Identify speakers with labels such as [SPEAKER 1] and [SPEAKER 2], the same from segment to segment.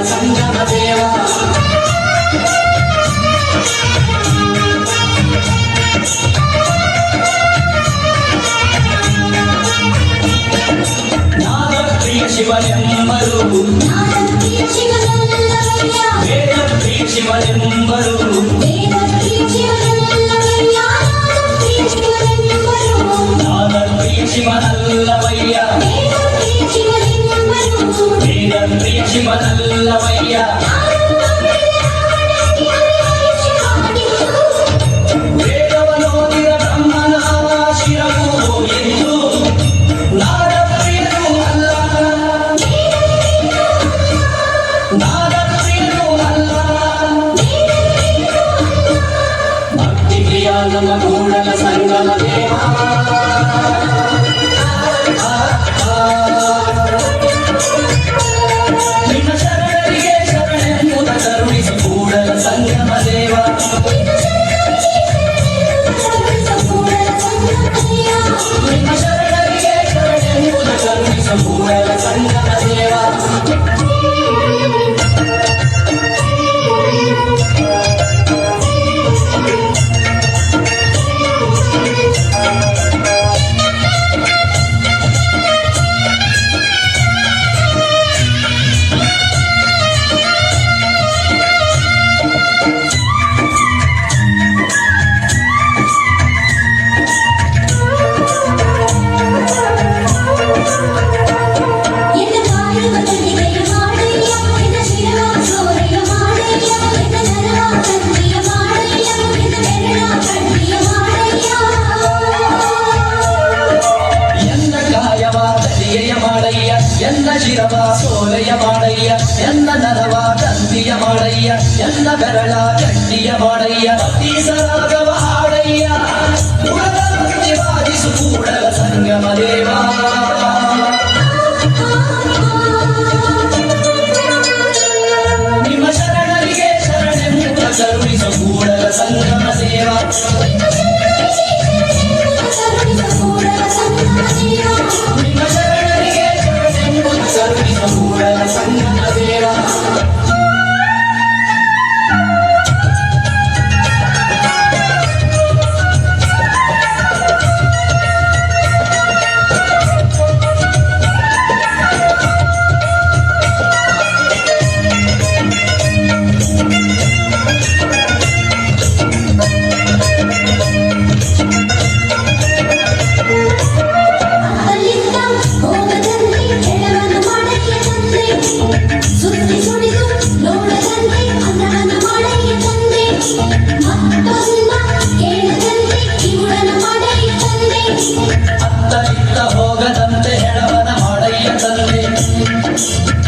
[SPEAKER 1] ಸಂಗಮ ದೇವ ಶಿವನೆಂಬರು ವೇದ ಪ್ರಿಯ ಶಿವನೆಂಬರು ನಾದ ಪ್ರಿಯ ಶಿವನಲ್ಲವಯ್ಯ ವೇದ ಪ್ರಿಯ ಶಿವನಲ್ಲವಯ್ಯ ವೇದವನೋದಿರ ಬ್ರಹ್ಮನ ಶಿರವು ಎಂದು ನಾದ ಪ್ರಿಯನು ಅಲ್ಲ ನಾದ ಪ್ರಿಯನು ಅಲ್ಲ ಭಕ್ತಿ ಪ್ರಿಯ ನಮ್ಮ ಕೂಡಲ ಸಂಗಮ ದೇವ ನಿನ್ನ ಶರಣರಿಗೆ ಶರಣೆಂಬುದ ಕರುಣಿಸಿ ಕೂಡಲ ಸಂಗಮ ದೇವ ನಿನ್ನ ಶರಣರಿಗೆ ಶರಣೆಂಬುದ ಕರುಣಿಸಿ ಕೂಡಲ ಸಂಗಮ ದೇವ ಎನ್ನ ಶಿರವ ಸೋಲೆಯ ಮಾಡಯ್ಯ ಎನ್ನ ನರವ ತಂತಿಯ ಮಾಡಯ್ಯ ಎನ್ನ ಬೆರಳ ಗಟ್ಟಿಯ ಮಾಡಯ್ಯ ಅತೀಸರಾಗವ ಹಾಡಯ್ಯ ವಾದಿಸು ಕೂಡಲ ಸಂಗಮ ದೇವ ನಿಮ್ಮ ಶರಣರಿಗೆ ಶರಣೆಂಬ ಕರುಣಿಸು ಕೂಡಲ ಸಂಗಮ ದೇವ ನಿಮ್ಮ ಶರಣರಿಗೆ ಕರುಣಿಸು ಕೂಡಲ ಸಂಗಮ ದೇವ ಹೋಗದಂತೆ ಹೆಳವನ ಮಾಡಯ್ಯ ತಂದೆ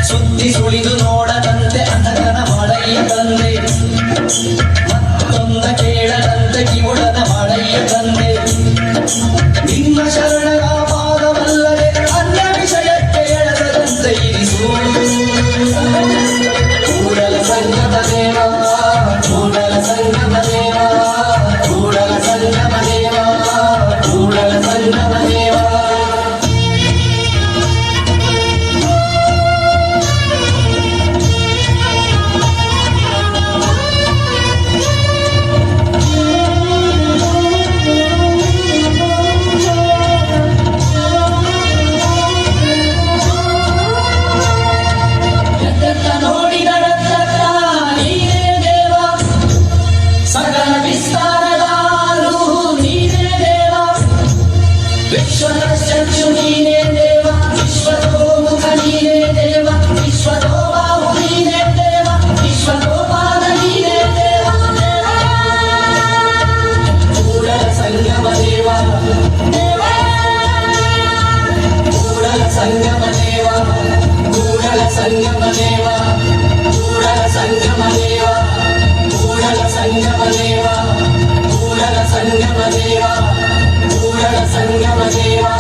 [SPEAKER 1] ಸುದ್ದಿ ಸುಳಿದು ನೋಡದಂತೆ ಅಂಧಕನ ಮಾಡಯ್ಯ ತಂದೆ ಮತ್ತೊಂದ ಕೇಳದಂತೆ ಕಿವುಡನ ಮಾಡಯ್ಯ ತಂದೆ ನಿಮ್ಮ ಶರಣರ ಪಾದವಲ್ಲದೆ ಅನ್ಯ ವಿಷಯಕ್ಕೆ ಎಳದಂತೆ ಇರಿಸು ಕೂಡಲ ಸಂಗಮ ದೇವ ಕೂಡಲ ಸಂಗಮ ದೇವ ಕೂಡಲ ಸಂಗಮ ದೇವ ಕೂಡಲ ಸಂಗಮ ದೇವ ವಿಶ್ವಚಕ್ಷು ನೀನೇ ದೇವ ವಿಶ್ವತೋಮುಖ ನೀನೇ ದೇವ ವಿಶ್ವತೋಬಾಹು ನೀನೇ ದೇವ ವಿಶ್ವತೋಪಾದ ನೀನೇ ದೇವ ಕೂಡಲ ಸಂಗಮ ದೇವ ಕೂಡಲ ಸಂಗಮ ದೇವ ಕೂಡಲ ಸಂಗಮ ದೇವ ಕೂಡಲ ಸಂಗಮ ದೇವ ಕೂಡಲ ಸಂಗಮ ದೇವ ಕೂಡಲ ಸಂಗಮ ದೇವ ಕೂಡಲ ಸಂಗಮ ದೇವ